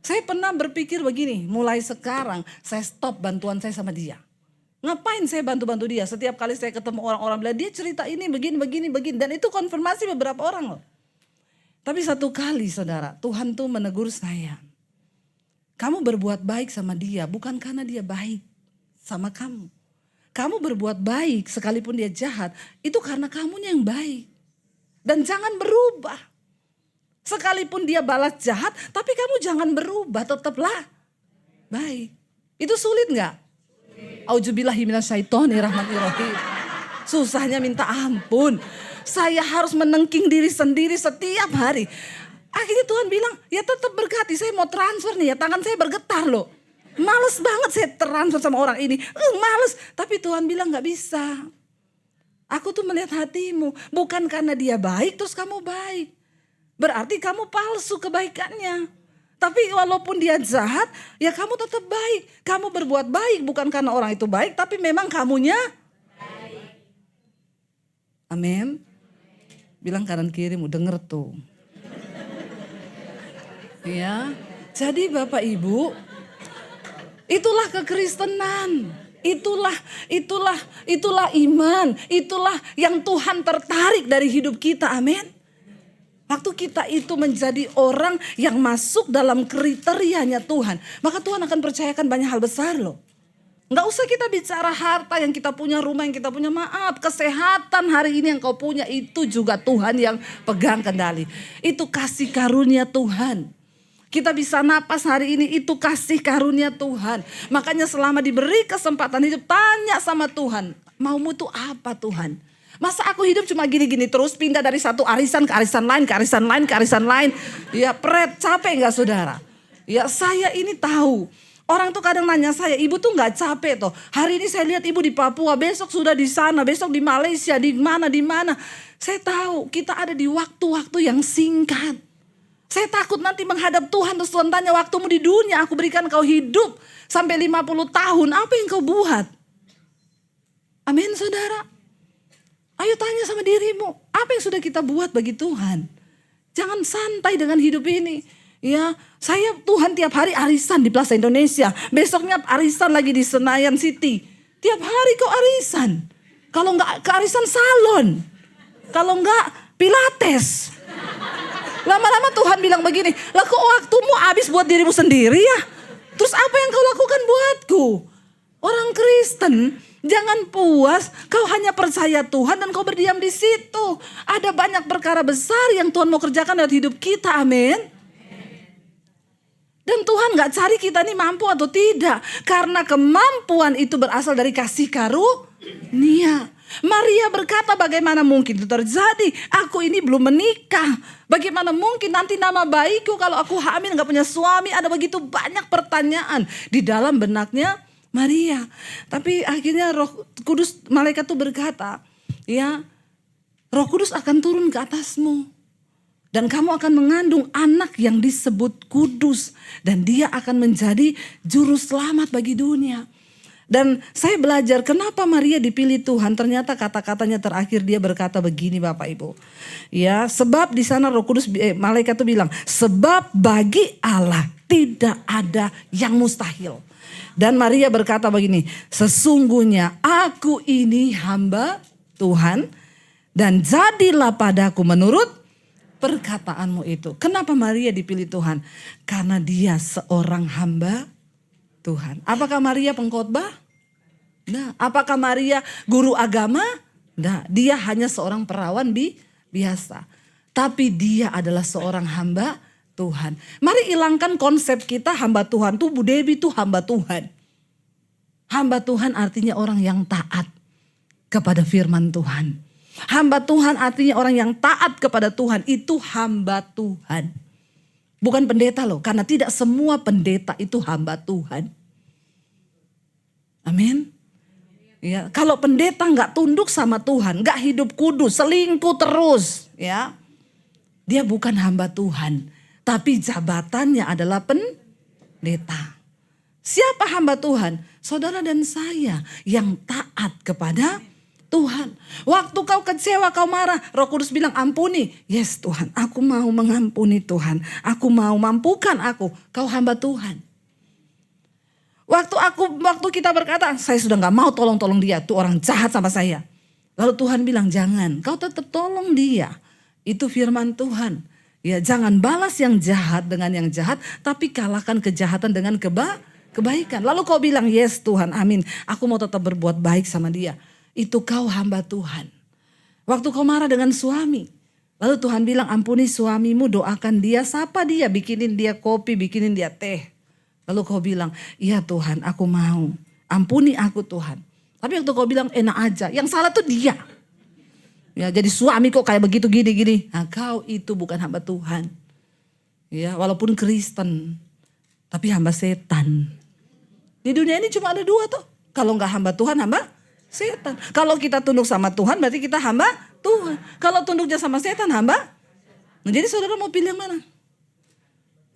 Saya pernah berpikir begini, mulai sekarang saya stop bantuan saya sama dia. Ngapain saya bantu-bantu dia? Setiap kali saya ketemu orang-orang bilang dia cerita ini begini. Dan itu konfirmasi beberapa orang loh. Tapi satu kali saudara, Tuhan tuh menegur saya. Kamu berbuat baik sama dia bukan karena dia baik sama kamu. Kamu berbuat baik sekalipun dia jahat, itu karena kamunya yang baik. Dan jangan berubah. Sekalipun dia balas jahat, tapi kamu jangan berubah, tetaplah baik. Itu sulit gak? Auzubillahi minasyaitonirrahmanirrahim. Susahnya minta ampun. Saya harus menengking diri sendiri setiap hari. Akhirnya Tuhan bilang, ya tetap berkati. Saya mau transfer nih ya, tangan saya bergetar loh. Males banget saya transfer sama orang ini. Males. Tapi Tuhan bilang gak bisa. Aku tuh melihat hatimu. Bukan karena dia baik terus kamu baik. Berarti kamu palsu kebaikannya. Tapi walaupun dia jahat, ya kamu tetap baik. Kamu berbuat baik bukan karena orang itu baik, tapi memang kamunya baik. Amin. Bilang kanan kirimu, denger tuh. Ya, jadi Bapak Ibu, itulah kekristenan. Itulah iman. Itulah yang Tuhan tertarik dari hidup kita. Amin. Waktu kita itu menjadi orang yang masuk dalam kriterianya Tuhan, maka Tuhan akan percayakan banyak hal besar loh. Nggak usah kita bicara harta yang kita punya, rumah yang kita punya. Maaf, kesehatan hari ini yang kau punya itu juga Tuhan yang pegang kendali. Itu kasih karunia Tuhan. Kita bisa napas hari ini itu kasih karunia Tuhan. Makanya selama diberi kesempatan hidup, tanya sama Tuhan, maumu itu apa Tuhan? Masa aku hidup cuma gini-gini terus, pindah dari satu arisan ke arisan lain, ke arisan lain, ke arisan lain. Ya capek gak saudara? Ya saya ini tahu. Orang tuh kadang nanya saya, ibu tuh gak capek toh. Hari ini saya lihat ibu di Papua, besok sudah di sana, besok di Malaysia, di mana. Saya tahu kita ada di waktu-waktu yang singkat. Saya takut nanti menghadap Tuhan, terus Tuhan tanya, waktumu di dunia aku berikan kau hidup sampai 50 tahun, apa yang kau buat? Amin saudara. Ayo tanya sama dirimu, apa yang sudah kita buat bagi Tuhan? Jangan santai dengan hidup ini. Ya, saya Tuhan tiap hari arisan di Plaza Indonesia. Besoknya arisan lagi di Senayan City. Tiap hari kau arisan. Kalau enggak ke arisan salon. Kalau enggak Pilates. Lama-lama Tuhan bilang begini, lah kok waktumu habis buat dirimu sendiri ya? Terus apa yang kau lakukan buatku? Orang Kristen jangan puas, kau hanya percaya Tuhan dan kau berdiam di situ. Ada banyak perkara besar yang Tuhan mau kerjakan dalam hidup kita, amin. Dan Tuhan gak cari kita ini mampu atau tidak. Karena kemampuan itu berasal dari kasih karunia. Maria berkata, bagaimana mungkin itu terjadi? Aku ini belum menikah. Bagaimana mungkin nanti nama baikku kalau aku hamil gak punya suami? Ada begitu banyak pertanyaan di dalam benaknya Maria. Tapi akhirnya Roh Kudus, malaikat itu berkata, ya, Roh Kudus akan turun ke atasmu. Dan kamu akan mengandung anak yang disebut kudus. Dan dia akan menjadi juru selamat bagi dunia. Dan saya belajar kenapa Maria dipilih Tuhan. Ternyata kata-katanya terakhir dia berkata begini Bapak Ibu. Ya, sebab di sana Roh Kudus, malaikat itu bilang, sebab bagi Allah tidak ada yang mustahil. Dan Maria berkata begini, sesungguhnya aku ini hamba Tuhan dan jadilah padaku menurut perkataanmu itu. Kenapa Maria dipilih Tuhan? Karena dia seorang hamba Tuhan. Apakah Maria pengkhotbah? Nah, apakah Maria guru agama? Nah, dia hanya seorang perawan biasa. Tapi dia adalah seorang hamba Tuhan. Mari hilangkan konsep kita hamba Tuhan tuh Bu Dewi tuh hamba Tuhan. Hamba Tuhan artinya orang yang taat kepada firman Tuhan. Hamba Tuhan artinya orang yang taat kepada Tuhan, itu hamba Tuhan. Bukan pendeta loh, karena tidak semua pendeta itu hamba Tuhan. Amin. Ya, kalau pendeta nggak tunduk sama Tuhan, nggak hidup kudus, selingkuh terus, ya, dia bukan hamba Tuhan. Tapi jabatannya adalah pendeta. Siapa hamba Tuhan? Saudara dan saya yang taat kepada Tuhan. Waktu kau kecewa, kau marah, Roh Kudus bilang ampuni. Yes Tuhan, aku mau mengampuni Tuhan. Aku mau, mampukan aku. Kau hamba Tuhan. Waktu kita berkata, saya sudah gak mau tolong dia. Tuh orang jahat sama saya. Lalu Tuhan bilang jangan, kau tetap tolong dia. Itu firman Tuhan. Ya, jangan balas yang jahat dengan yang jahat, tapi kalahkan kejahatan dengan kebaikan. Lalu kau bilang, yes Tuhan, amin. Aku mau tetap berbuat baik sama dia. Itu kau hamba Tuhan. Waktu kau marah dengan suami, lalu Tuhan bilang ampuni suamimu, doakan dia, sapa dia, bikinin dia kopi, bikinin dia teh. Lalu kau bilang, iya Tuhan, aku mau. Ampuni aku Tuhan. Tapi waktu kau bilang enak aja, yang salah tuh dia. Ya, jadi suami kok kayak begitu gini-gini. Nah, kau itu bukan hamba Tuhan. Ya, walaupun Kristen, tapi hamba setan. Di dunia ini cuma ada dua tuh. Kalau nggak hamba Tuhan, hamba setan. Kalau kita tunduk sama Tuhan, berarti kita hamba Tuhan. Kalau tunduknya sama setan, hamba. Nah, jadi saudara mau pilih yang mana?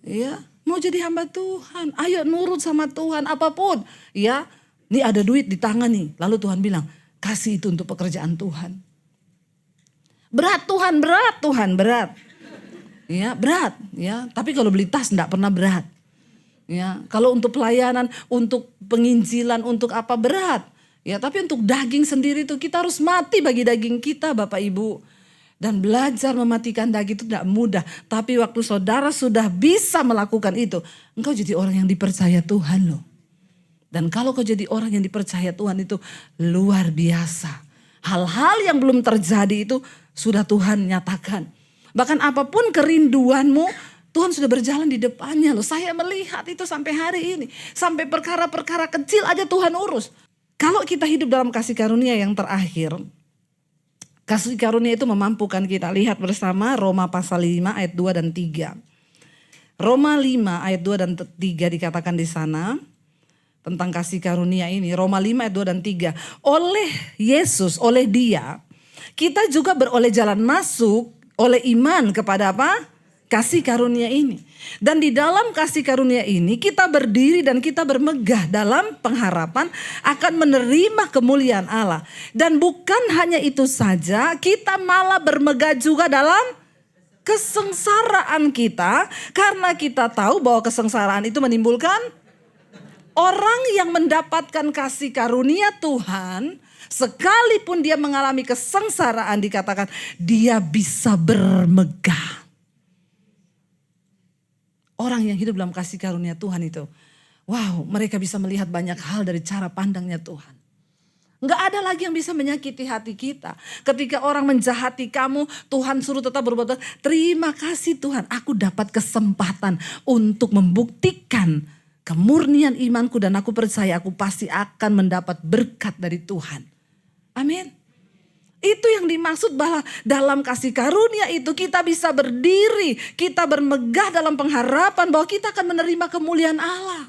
Ya, mau jadi hamba Tuhan. Ayo nurut sama Tuhan, apapun. Ya, ini ada duit di tangan nih. Lalu Tuhan bilang, kasih itu untuk pekerjaan Tuhan. Berat Tuhan, berat. Ya, berat. Ya, tapi kalau beli tas enggak pernah berat. Ya, kalau untuk pelayanan, untuk penginjilan, untuk apa berat. Ya, tapi untuk daging sendiri itu kita harus mati bagi daging kita, Bapak Ibu. Dan belajar mematikan daging itu tidak mudah. Tapi waktu saudara sudah bisa melakukan itu, engkau jadi orang yang dipercaya Tuhan loh. Dan kalau kau jadi orang yang dipercaya Tuhan itu luar biasa. Hal-hal yang belum terjadi itu sudah Tuhan nyatakan. Bahkan apapun kerinduanmu, Tuhan sudah berjalan di depannya loh. Saya melihat itu sampai hari ini. Sampai perkara-perkara kecil aja Tuhan urus. Kalau kita hidup dalam kasih karunia yang terakhir, kasih karunia itu memampukan kita. Lihat bersama Roma pasal 5 ayat 2 dan 3. Roma 5 ayat 2 dan 3 dikatakan di sana. Tentang kasih karunia ini. Roma 5 ayat 2 dan 3. Oleh Yesus, oleh dia, kita juga beroleh jalan masuk oleh iman kepada apa? Kasih karunia ini. Dan di dalam kasih karunia ini kita berdiri dan kita bermegah dalam pengharapan akan menerima kemuliaan Allah. Dan bukan hanya itu saja, kita malah bermegah juga dalam kesengsaraan kita. Karena kita tahu bahwa kesengsaraan itu menimbulkan orang yang mendapatkan kasih karunia Tuhan, sekalipun dia mengalami kesengsaraan, dikatakan dia bisa bermegah. Orang yang hidup dalam kasih karunia Tuhan itu, wow, mereka bisa melihat banyak hal dari cara pandangnya Tuhan. Enggak ada lagi yang bisa menyakiti hati kita. Ketika orang menjahati kamu, Tuhan suruh tetap berbuat baik. Terima kasih Tuhan, aku dapat kesempatan untuk membuktikan kemurnian imanku dan aku percaya aku pasti akan mendapat berkat dari Tuhan. Amin. Itu yang dimaksud bahwa dalam kasih karunia itu kita bisa berdiri. Kita bermegah dalam pengharapan bahwa kita akan menerima kemuliaan Allah.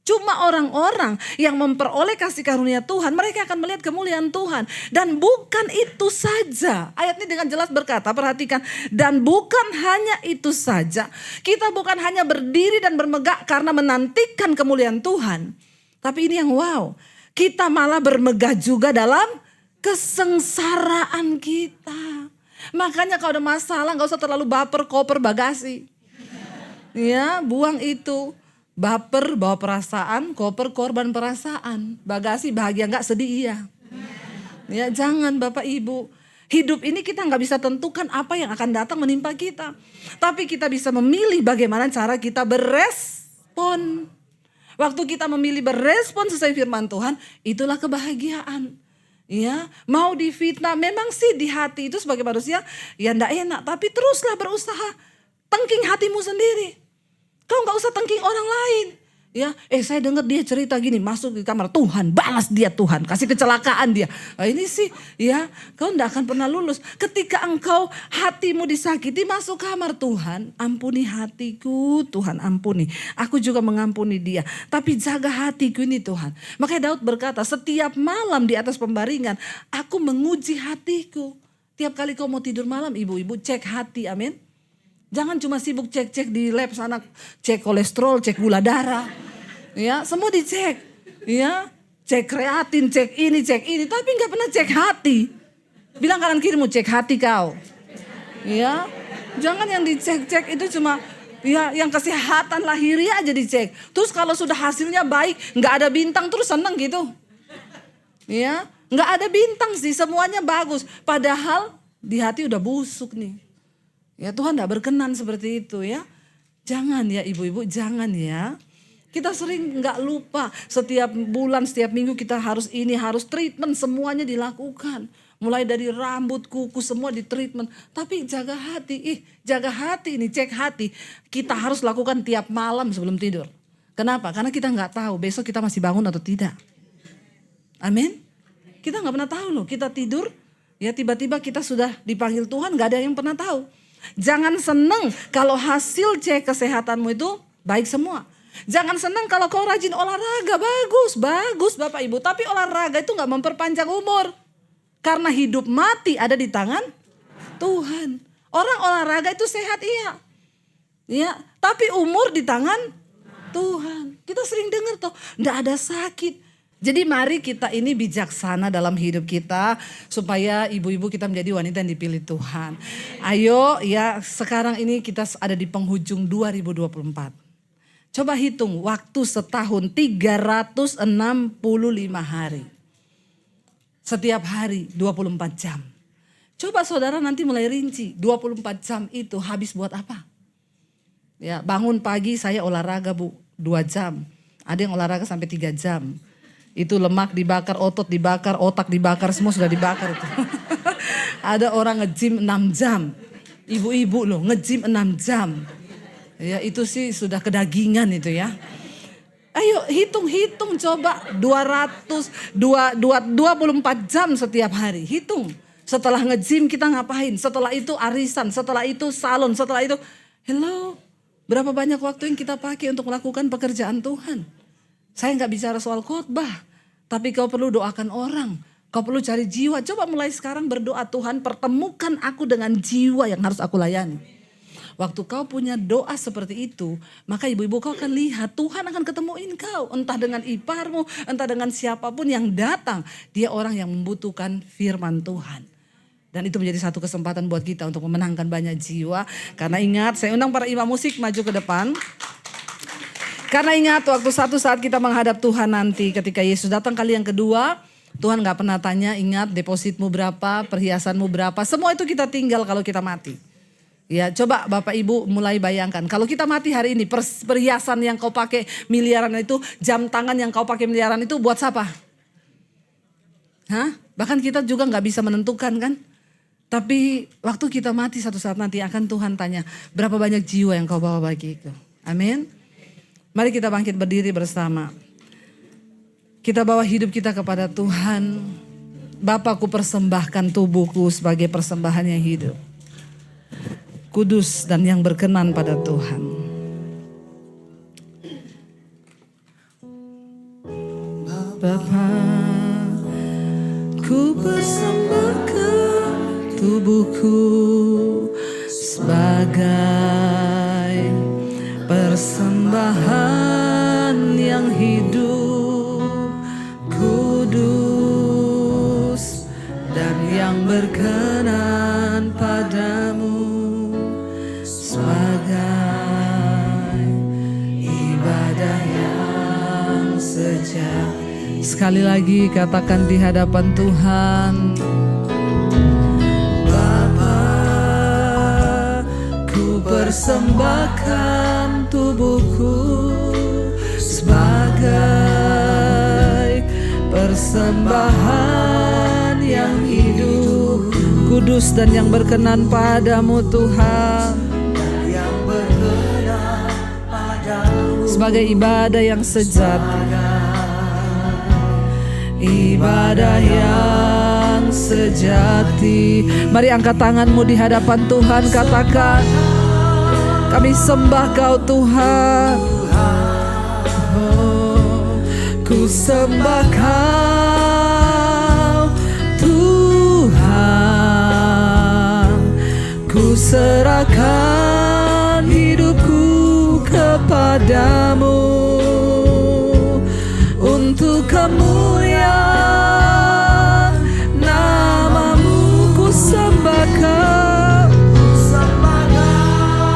Cuma orang-orang yang memperoleh kasih karunia Tuhan, mereka akan melihat kemuliaan Tuhan. Dan bukan itu saja. Ayat ini dengan jelas berkata, perhatikan. Dan bukan hanya itu saja. Kita bukan hanya berdiri dan bermegah karena menantikan kemuliaan Tuhan. Tapi ini yang wow. Kita malah bermegah juga dalam kesengsaraan kita. Makanya kalau ada masalah gak usah terlalu baper, koper, bagasi. Ya, buang itu. Baper bawa perasaan, koper korban perasaan. Bagasi bahagia enggak, sedih iya. Ya jangan Bapak Ibu. Hidup ini kita enggak bisa tentukan apa yang akan datang menimpa kita. Tapi kita bisa memilih bagaimana cara kita berespon. Waktu kita memilih berespon sesuai firman Tuhan, itulah kebahagiaan. Ya, mau difitnah, memang sih di hati itu sebagai manusia ya enggak enak. Tapi teruslah berusaha, tengking hatimu sendiri. Kau gak usah tengking orang lain. Ya, saya dengar dia cerita gini, masuk di kamar, Tuhan balas dia Tuhan, kasih kecelakaan dia. Nah, ini sih ya, kau gak akan pernah lulus. Ketika engkau hatimu disakiti, masuk kamar, Tuhan ampuni hatiku, Tuhan ampuni. Aku juga mengampuni dia, tapi jaga hatiku ini Tuhan. Makanya Daud berkata, setiap malam di atas pembaringan, aku menguji hatiku. Tiap kali kau mau tidur malam, ibu-ibu cek hati, amin. Jangan cuma sibuk cek-cek di lab sana, cek kolesterol, cek gula darah. Ya, semua dicek. Ya, cek kreatin, cek ini, tapi nggak pernah cek hati. Bilang kanan kirimu, cek hati kau. Ya, jangan yang dicek-cek itu cuma ya yang kesehatan lahiriah aja dicek. Terus kalau sudah hasilnya baik, nggak ada bintang terus seneng gitu. Ya, nggak ada bintang sih, semuanya bagus. Padahal di hati udah busuk nih. Ya Tuhan nggak berkenan seperti itu ya. Jangan ya ibu-ibu, jangan ya. Kita sering nggak lupa setiap bulan, setiap minggu kita harus ini, harus treatment semuanya dilakukan. Mulai dari rambut, kuku semua di treatment. Tapi jaga hati, jaga hati ini, cek hati. Kita harus lakukan tiap malam sebelum tidur. Kenapa? Karena kita nggak tahu besok kita masih bangun atau tidak. Amin. Kita nggak pernah tahu loh, kita tidur ya tiba-tiba kita sudah dipanggil Tuhan, nggak ada yang pernah tahu. Jangan seneng kalau hasil cek kesehatanmu itu baik semua. Jangan seneng kalau kau rajin olahraga, bagus Bapak Ibu. Tapi olahraga itu nggak memperpanjang umur. Karena hidup mati ada di tangan Tuhan. Orang olahraga itu sehat iya. Ya, tapi umur di tangan Tuhan. Kita sering dengar tuh, nggak ada sakit. Jadi mari kita ini bijaksana dalam hidup kita supaya ibu-ibu kita menjadi wanita yang dipilih Tuhan. Ayo ya, sekarang ini kita ada di penghujung 2024. Coba hitung waktu setahun 365 hari. Setiap hari 24 jam. Coba saudara nanti mulai rinci 24 jam itu habis buat apa? Ya, bangun pagi saya olahraga 2 jam. Ada yang olahraga sampai 3 jam. Itu lemak dibakar, otot dibakar, otak dibakar, semua sudah dibakar itu. Ada orang nge-gym 6 jam. Ibu-ibu loh nge-gym 6 jam. Ya itu sih sudah kedagingan itu ya. Ayo hitung coba 24 jam setiap hari. Hitung. Setelah nge-gym kita ngapain? Setelah itu arisan, setelah itu salon, setelah itu hello. Berapa banyak waktu yang kita pakai untuk melakukan pekerjaan Tuhan? Saya nggak bicara soal khotbah, tapi kau perlu doakan orang. Kau perlu cari jiwa. Coba mulai sekarang berdoa, Tuhan pertemukan aku dengan jiwa yang harus aku layani. Waktu kau punya doa seperti itu, maka ibu-ibu kau akan lihat Tuhan akan ketemuin kau. Entah dengan iparmu, entah dengan siapapun yang datang. Dia orang yang membutuhkan firman Tuhan. Dan itu menjadi satu kesempatan buat kita untuk memenangkan banyak jiwa. Karena ingat, saya undang para imam musik maju ke depan. Karena ingat waktu satu saat kita menghadap Tuhan nanti ketika Yesus datang kali yang kedua. Tuhan gak pernah tanya, ingat depositmu berapa, perhiasanmu berapa. Semua itu kita tinggal kalau kita mati. Ya coba Bapak Ibu mulai bayangkan. Kalau kita mati hari ini perhiasan yang kau pakai miliaran itu, jam tangan yang kau pakai miliaran itu buat siapa? Hah? Bahkan kita juga gak bisa menentukan kan. Tapi waktu kita mati satu saat nanti akan Tuhan tanya, berapa banyak jiwa yang kau bawa bagiku. Amin. Mari kita bangkit berdiri bersama. Kita bawa hidup kita kepada Tuhan. Bapa, ku persembahkan tubuhku sebagai persembahan yang hidup. Kudus dan yang berkenan pada Tuhan. Bapa, ku persembahkan tubuhku sebagai persembahan yang hidup, kudus dan yang berkenan padamu, sebagai ibadah yang sejati. Sekali lagi katakan di hadapan Tuhan. Persembahkan tubuhku sebagai persembahan yang hidup, kudus dan yang berkenan padamu Tuhan, yang berkenan padamu, sebagai ibadah yang sejati, ibadah yang sejati. Mari angkat tanganmu di hadapan Tuhan, katakan, kami sembah Kau Tuhan. Oh, ku sembah Kau Tuhan. Ku serahkan hidupku kepadamu. kemuliaan, namamu ku sembah kau,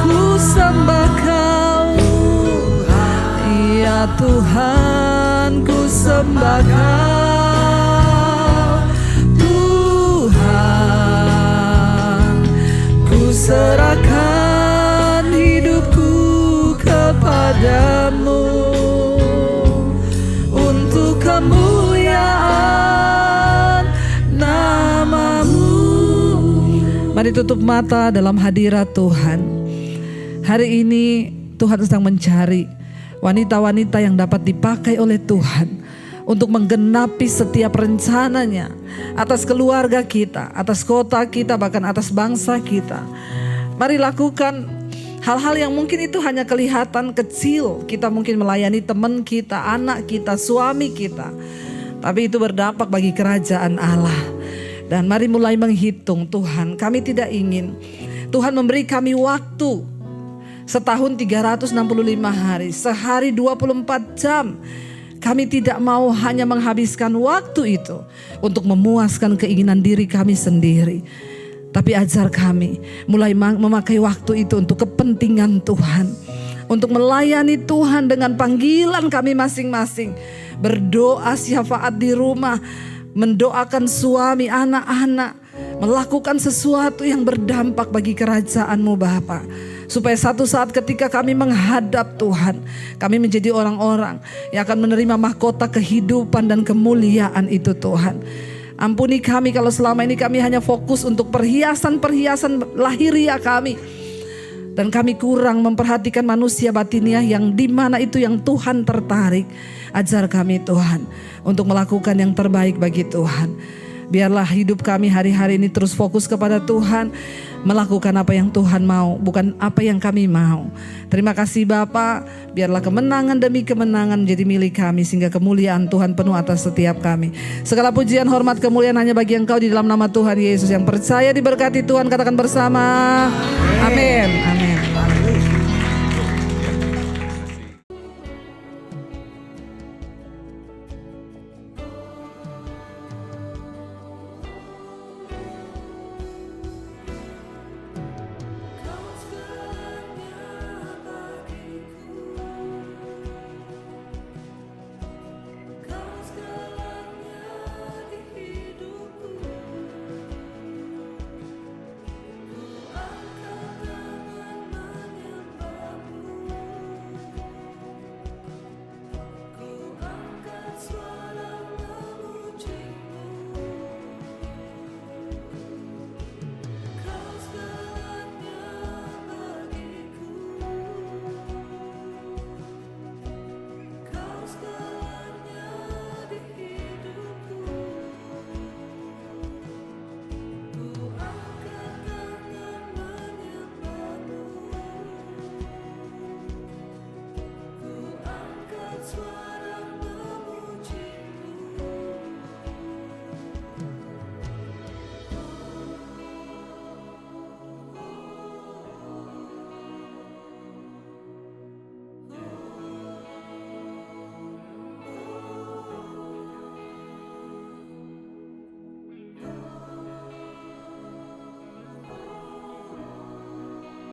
ku sembah kau, ya Tuhan ku sembah kau, Tuhan ku serahkan hidupku kepadamu untuk kemuliaan namamu. Mari tutup mata dalam hadirat Tuhan. Hari ini Tuhan sedang mencari wanita-wanita yang dapat dipakai oleh Tuhan untuk menggenapi setiap rencananya atas keluarga kita, atas kota kita, bahkan atas bangsa kita. Mari lakukan hal-hal yang mungkin itu hanya kelihatan kecil. Kita mungkin melayani teman kita, anak kita, suami kita, tapi itu berdampak bagi kerajaan Allah. Dan mari mulai menghitung, Tuhan, kami tidak ingin Tuhan memberi kami waktu setahun 365 hari, sehari 24 jam. Kami tidak mau hanya menghabiskan waktu itu untuk memuaskan keinginan diri kami sendiri. Tapi ajar kami mulai memakai waktu itu untuk kepentingan Tuhan. Untuk melayani Tuhan dengan panggilan kami masing-masing. Berdoa syafaat di rumah, mendoakan suami, anak-anak, melakukan sesuatu yang berdampak bagi kerajaan-Mu Bapa. Supaya satu saat ketika kami menghadap Tuhan, kami menjadi orang-orang yang akan menerima mahkota kehidupan dan kemuliaan itu Tuhan. Ampuni kami kalau selama ini kami hanya fokus untuk perhiasan-perhiasan lahiriah kami. Dan kami kurang memperhatikan manusia batiniah yang di mana itu yang Tuhan tertarik. Ajar kami Tuhan untuk melakukan yang terbaik bagi Tuhan. Biarlah hidup kami hari-hari ini terus fokus kepada Tuhan. Melakukan apa yang Tuhan mau, bukan apa yang kami mau. Terima kasih Bapa. Biarlah kemenangan demi kemenangan menjadi milik kami, sehingga kemuliaan Tuhan penuh atas setiap kami. Segala pujian, hormat, kemuliaan hanya bagi Engkau di dalam nama Tuhan Yesus. Yang percaya diberkati Tuhan katakan bersama. Amin. Amin.